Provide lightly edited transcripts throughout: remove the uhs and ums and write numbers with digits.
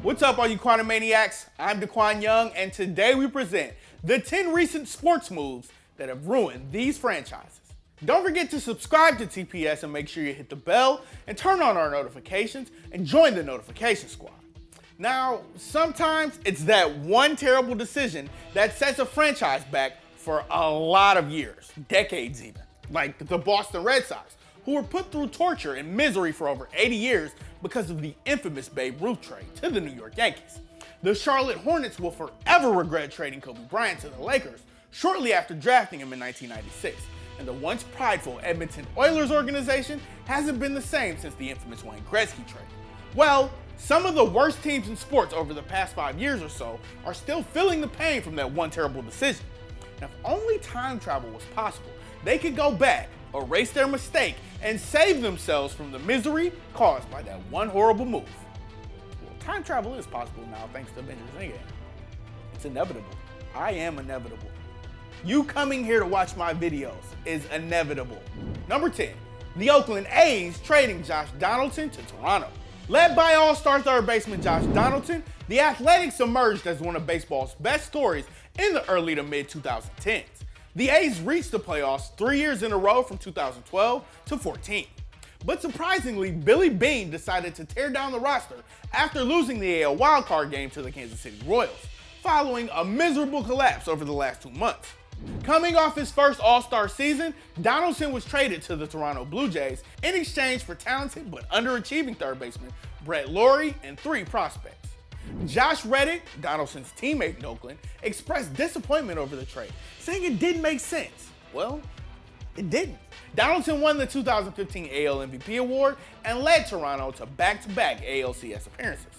What's up, all you quantum maniacs? I'm DeQuan Young, and today we present the 10 recent sports moves that have ruined these franchises. Don't forget to subscribe to TPS and make sure you hit the bell and turn on our notifications and join the notification squad. Now, sometimes it's that one terrible decision that sets a franchise back for a lot of years, decades even, like the Boston Red Sox, who were put through torture and misery for over 80 years because of the infamous Babe Ruth trade to the New York Yankees. The Charlotte Hornets will forever regret trading Kobe Bryant to the Lakers shortly after drafting him in 1996. And the once prideful Edmonton Oilers organization hasn't been the same since the infamous Wayne Gretzky trade. Well, some of the worst teams in sports over the past 5 years or so are still feeling the pain from that one terrible decision. And if only time travel was possible, they could go back, erase their mistake, and save themselves from the misery caused by that one horrible move. Well, time travel is possible now thanks to Avengers Endgame. It's inevitable. I am inevitable. You coming here to watch my videos is inevitable. Number 10, the Oakland A's trading Josh Donaldson to Toronto. Led by all-star third baseman Josh Donaldson, the Athletics emerged as one of baseball's best stories in the early to mid-2010s. The A's reached the playoffs 3 years in a row from 2012 to 14. But surprisingly, Billy Beane decided to tear down the roster after losing the AL wildcard game to the Kansas City Royals, following a miserable collapse over the last 2 months. Coming off his first All-Star season, Donaldson was traded to the Toronto Blue Jays in exchange for talented but underachieving third baseman Brett Lawrie and 3 prospects. Josh Reddick, Donaldson's teammate in Oakland, expressed disappointment over the trade, saying it didn't make sense. Well, it didn't. Donaldson won the 2015 AL MVP award and led Toronto to back-to-back ALCS appearances.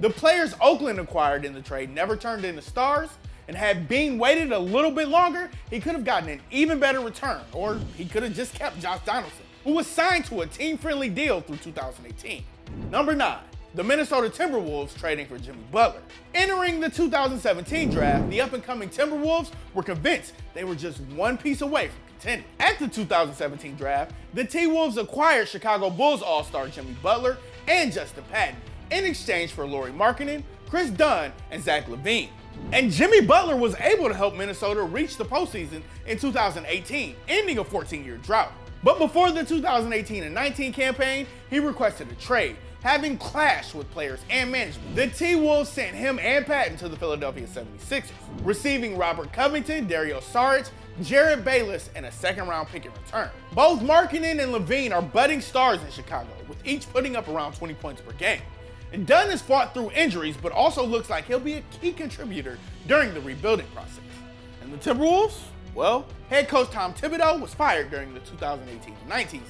The players Oakland acquired in the trade never turned into stars, and had Beane waited a little bit longer, he could have gotten an even better return, or he could have just kept Josh Donaldson, who was signed to a team-friendly deal through 2018. Number 9. The Minnesota Timberwolves trading for Jimmy Butler. Entering the 2017 draft, the up-and-coming Timberwolves were convinced they were just one piece away from contending. At the 2017 draft, the T-Wolves acquired Chicago Bulls all-star Jimmy Butler and Justin Patton in exchange for Lauri Markkanen, Chris Dunn, and Zach LaVine. And Jimmy Butler was able to help Minnesota reach the postseason in 2018, ending a 14-year drought. But before the 2018 and 19 campaign, he requested a trade, having clashed with players and management. The T-Wolves sent him and Patton to the Philadelphia 76ers, receiving Robert Covington, Dario Saric, Jared Bayless, and a second-round pick in return. Both Markkanen and LaVine are budding stars in Chicago, with each putting up around 20 points per game. And Dunn has fought through injuries, but also looks like he'll be a key contributor during the rebuilding process. And the Timberwolves? Well, head coach Tom Thibodeau was fired during the 2018-19 season.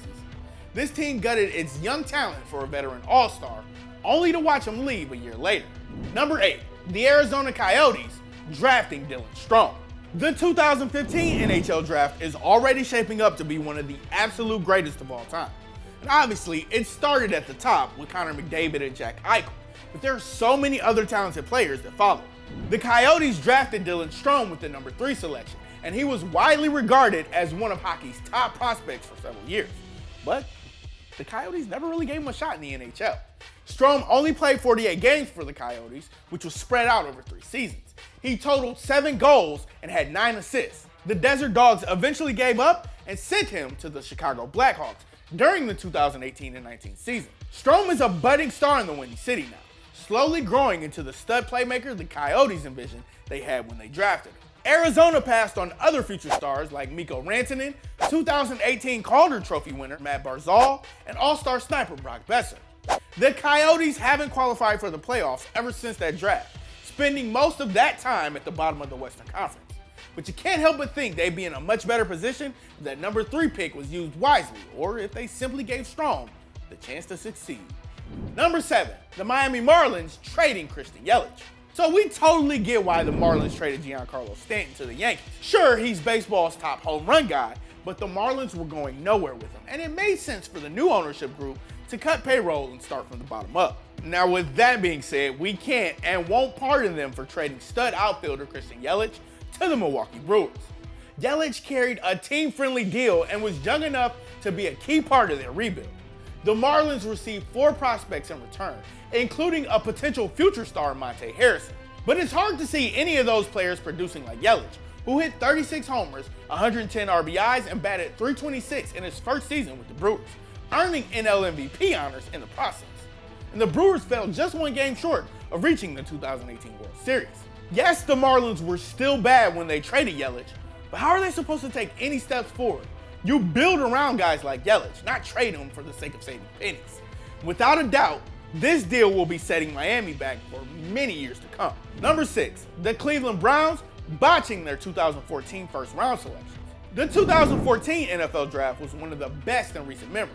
This team gutted its young talent for a veteran all-star, only to watch him leave a year later. Number 8, the Arizona Coyotes drafting Dylan Strome. The 2015 NHL draft is already shaping up to be one of the absolute greatest of all time. And obviously, it started at the top with Connor McDavid and Jack Eichel, but there are so many other talented players that followed. The Coyotes drafted Dylan Strome with the number 3 selection, and he was widely regarded as one of hockey's top prospects for several years. But the Coyotes never really gave him a shot in the NHL. Strome only played 48 games for the Coyotes, which was spread out over 3 seasons. He totaled 7 goals and had 9 assists. The Desert Dogs eventually gave up and sent him to the Chicago Blackhawks during the 2018 and 19 season. Strome is a budding star in the Windy City now, slowly growing into the stud playmaker the Coyotes envisioned they had when they drafted him. Arizona passed on other future stars like Mikko Rantanen, 2018 Calder Trophy winner Matt Barzal, and all-star sniper Brock Besser. The Coyotes haven't qualified for the playoffs ever since that draft, spending most of that time at the bottom of the Western Conference. But you can't help but think they'd be in a much better position if that number 3 pick was used wisely, or if they simply gave Strome the chance to succeed. Number 7, the Miami Marlins trading Christian Yelich. So we totally get why the Marlins traded Giancarlo Stanton to the Yankees. Sure, he's baseball's top home run guy, but the Marlins were going nowhere with him, and it made sense for the new ownership group to cut payroll and start from the bottom up. Now, with that being said, we can't and won't pardon them for trading stud outfielder Christian Yelich to the Milwaukee Brewers. Yelich carried a team-friendly deal and was young enough to be a key part of their rebuild. the Marlins received 4 prospects in return, including a potential future star Monte Harrison. But it's hard to see any of those players producing like YELICH, who hit 36 homers, 110 RBIs, and batted .326 in his first season with the Brewers, earning NL MVP honors in the process. And the Brewers fell just 1 game short of reaching the 2018 World Series. Yes, the Marlins were still bad when they traded YELICH, but how are they supposed to take any steps forward? You build around guys like YELICH, not trade them for the sake of saving pennies. Without a doubt, this deal will be setting Miami back for many years to come. Number 6, the Cleveland Browns botching their 2014 first round selections. The 2014 NFL draft was one of the best in recent memory.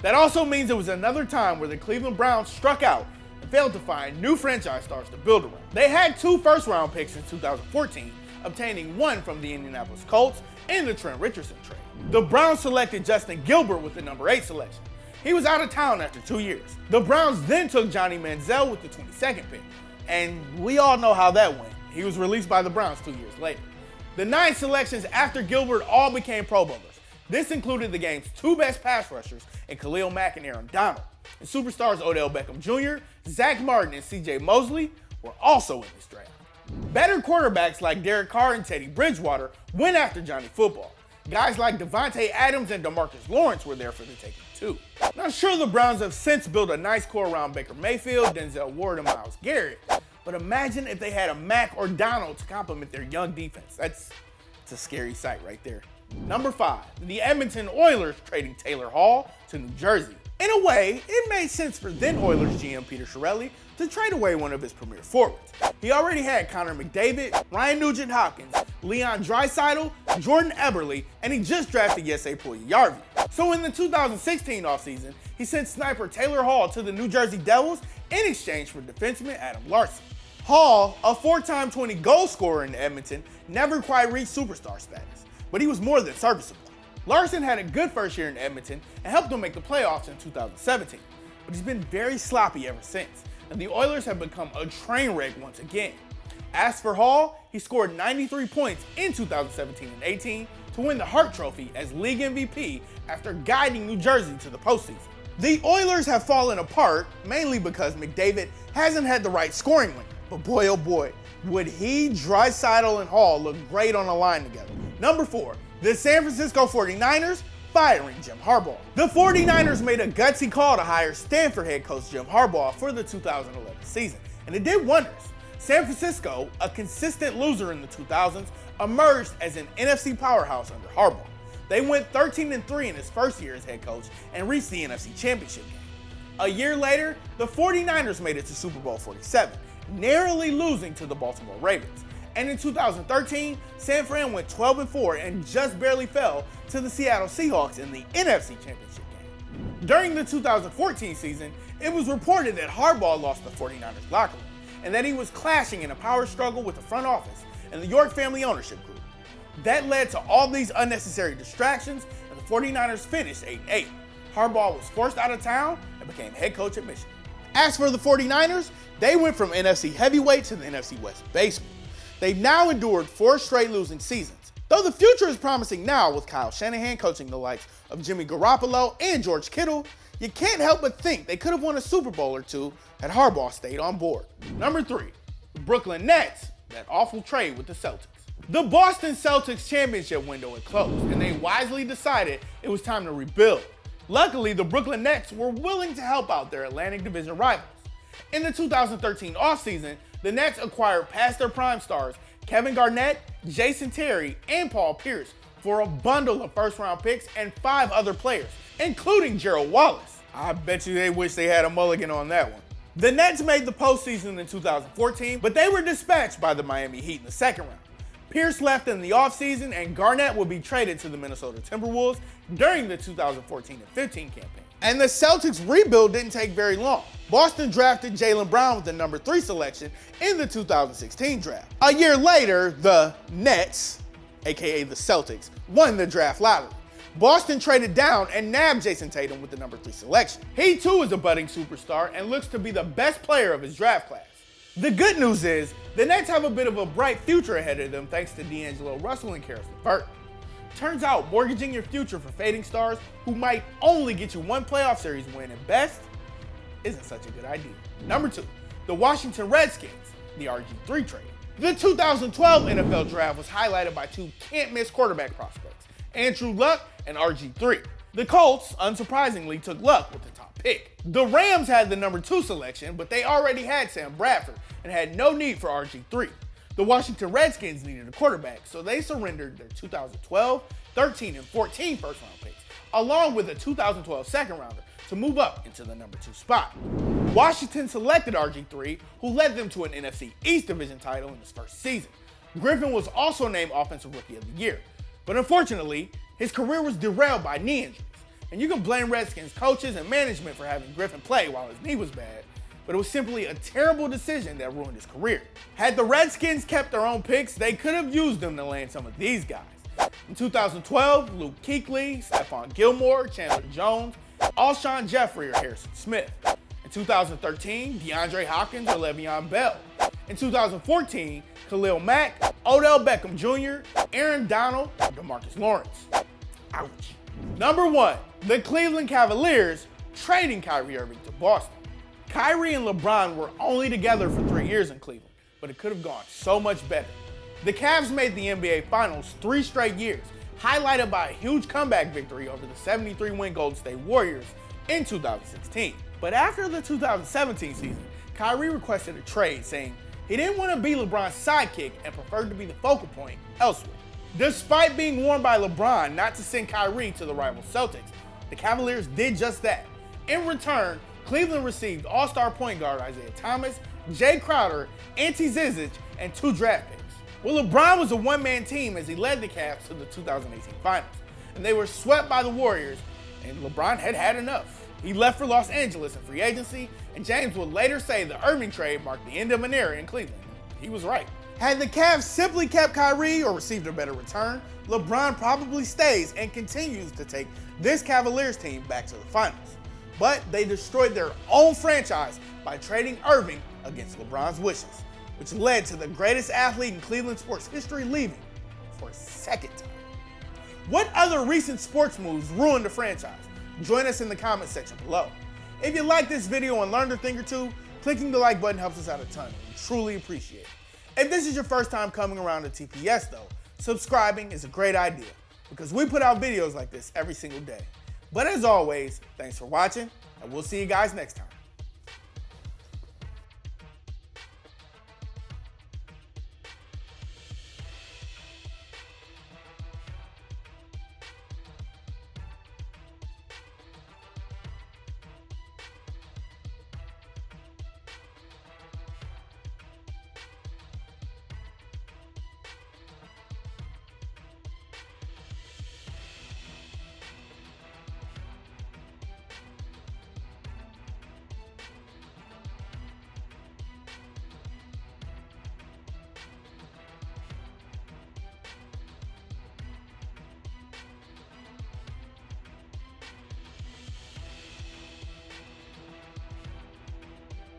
That also means it was another time where the Cleveland Browns struck out and failed to find new franchise stars to build around. They had 2 first round picks in 2014, obtaining 1 from the Indianapolis Colts in the Trent Richardson trade. The Browns selected Justin Gilbert with the number 8 selection. He was out of town after 2 years. The Browns then took Johnny Manziel with the 22nd pick, and we all know how that went. He was released by the Browns 2 years later. The 9 selections after Gilbert all became Pro Bowlers. This included the game's 2 best pass rushers in Khalil Mack and Aaron Donald. And superstars Odell Beckham Jr., Zach Martin, and C.J. Mosley were also in this draft. Better quarterbacks like Derek Carr and Teddy Bridgewater went after Johnny Football. Guys like Devontae Adams and DeMarcus Lawrence were there for the taking too. Now sure, the Browns have since built a nice core around Baker Mayfield, Denzel Ward, and Myles Garrett, but imagine if they had a Mack or Donald to complement their young defense. It's a scary sight right there. Number 5, the Edmonton Oilers trading Taylor Hall to New Jersey. In a way, it made sense for then Oilers GM Peter Chiarelli to trade away one of his premier forwards. He already had Connor McDavid, Ryan Nugent-Hopkins, Leon Draisaitl, Jordan Eberle, and he just drafted Jesse Puljujarvi. So in the 2016 offseason, he sent sniper Taylor Hall to the New Jersey Devils in exchange for defenseman Adam Larson. Hall, a 4-time 20-goal scorer in Edmonton, never quite reached superstar status, but he was more than serviceable. Larson had a good first year in Edmonton and helped them make the playoffs in 2017, but he's been very sloppy ever since, and the Oilers have become a train wreck once again. As for Hall, he scored 93 points in 2017 and 18 to win the Hart Trophy as league MVP after guiding New Jersey to the postseason. The Oilers have fallen apart mainly because McDavid hasn't had the right scoring winger, but boy oh boy, would he, Draisaitl, and Hall look great on a line together. Number 4, the San Francisco 49ers firing Jim Harbaugh. The 49ers made a gutsy call to hire Stanford head coach Jim Harbaugh for the 2011 season, and it did wonders. San Francisco, a consistent loser in the 2000s, emerged as an NFC powerhouse under Harbaugh. They went 13-3 in his first year as head coach and reached the NFC Championship game. A year later, the 49ers made it to Super Bowl 47, narrowly losing to the Baltimore Ravens. And in 2013, San Fran went 12-4 and just barely fell to the Seattle Seahawks in the NFC Championship game. During the 2014 season, it was reported that Harbaugh lost the 49ers locker room and that he was clashing in a power struggle with the front office and the York family ownership group. That led to all these unnecessary distractions, and the 49ers finished 8-8. Harbaugh was forced out of town and became head coach at Michigan. As for the 49ers, they went from NFC heavyweight to the NFC West basement. They've now endured 4 straight losing seasons. Though the future is promising now with Kyle Shanahan coaching the likes of Jimmy Garoppolo and George Kittle, you can't help but think they could have won a Super Bowl or 2 had Harbaugh stayed on board. Number 3, the Brooklyn Nets, that awful trade with the Celtics. The Boston Celtics championship window had closed, and they wisely decided it was time to rebuild. Luckily, the Brooklyn Nets were willing to help out their Atlantic Division rivals. In the 2013 offseason, the Nets acquired past their prime stars Kevin Garnett, Jason Terry, and Paul Pierce for a bundle of first-round picks and 5 other players, including Gerald Wallace. I bet you they wish they had a mulligan on that one. The Nets made the postseason in 2014, but they were dispatched by the Miami Heat in the second round. Pierce left in the offseason, and Garnett would be traded to the Minnesota Timberwolves during the 2014 and 15 campaign. And the Celtics rebuild didn't take very long. Boston drafted Jaylen Brown with the number 3 selection in the 2016 draft. A year later, the Nets, aka the Celtics, won the draft lottery. Boston traded down and nabbed Jason Tatum with the number 3 selection. He too is a budding superstar and looks to be the best player of his draft class. The good news is, the Nets have a bit of a bright future ahead of them thanks to D'Angelo Russell and Karis LeVert. Turns out mortgaging your future for fading stars who might only get you one playoff series win at best isn't such a good idea. Number 2, the Washington Redskins, the RG3 trade. The 2012 NFL draft was highlighted by 2 can't-miss quarterback prospects, Andrew Luck and RG3. The Colts, unsurprisingly, took Luck with the top pick. The Rams had the number 2 selection, but they already had Sam Bradford and had no need for RG3. The Washington Redskins needed a quarterback, so they surrendered their 2012, 13, and 14 first-round picks, along with a 2012 second-rounder to move up into the number 2 spot. Washington selected RG3, who led them to an NFC East Division title in his first season. Griffin was also named Offensive Rookie of the Year, but unfortunately, his career was derailed by knee injuries. And you can blame Redskins coaches and management for having Griffin play while his knee was bad, but it was simply a terrible decision that ruined his career. Had the Redskins kept their own picks, they could have used them to land some of these guys. In 2012, Luke Kuechly, Stephon Gilmore, Chandler Jones, Alshon Jeffrey or Harrison Smith. In 2013, DeAndre Hopkins or Le'Veon Bell. In 2014, Khalil Mack, Odell Beckham Jr., Aaron Donald, or DeMarcus Lawrence. Ouch. Number 1, the Cleveland Cavaliers trading Kyrie Irving to Boston. Kyrie and LeBron were only together for 3 years in Cleveland, but it could have gone so much better. The Cavs made the NBA Finals 3 straight years, highlighted by a huge comeback victory over the 73-win Golden State Warriors in 2016. But after the 2017 season, Kyrie requested a trade, saying he didn't want to be LeBron's sidekick and preferred to be the focal point elsewhere. Despite being warned by LeBron not to send Kyrie to the rival Celtics, the Cavaliers did just that. In return, Cleveland received all-star point guard Isaiah Thomas, Jay Crowder, Ante Zizic, and 2 draft picks. Well, LeBron was a one-man team as he led the Cavs to the 2018 Finals, and they were swept by the Warriors, and LeBron had had enough. He left for Los Angeles in free agency, and James would later say the Irving trade marked the end of an era in Cleveland. He was right. Had the Cavs simply kept Kyrie or received a better return, LeBron probably stays and continues to take this Cavaliers team back to the Finals. But they destroyed their own franchise by trading Irving against LeBron's wishes, which led to the greatest athlete in Cleveland sports history leaving for a second time. What other recent sports moves ruined the franchise? Join us in the comment section below. If you like this video and learned a thing or two, clicking the like button helps us out a ton. We truly appreciate it. If this is your first time coming around to TPS though, subscribing is a great idea because we put out videos like this every single day. But as always, thanks for watching, and we'll see you guys next time.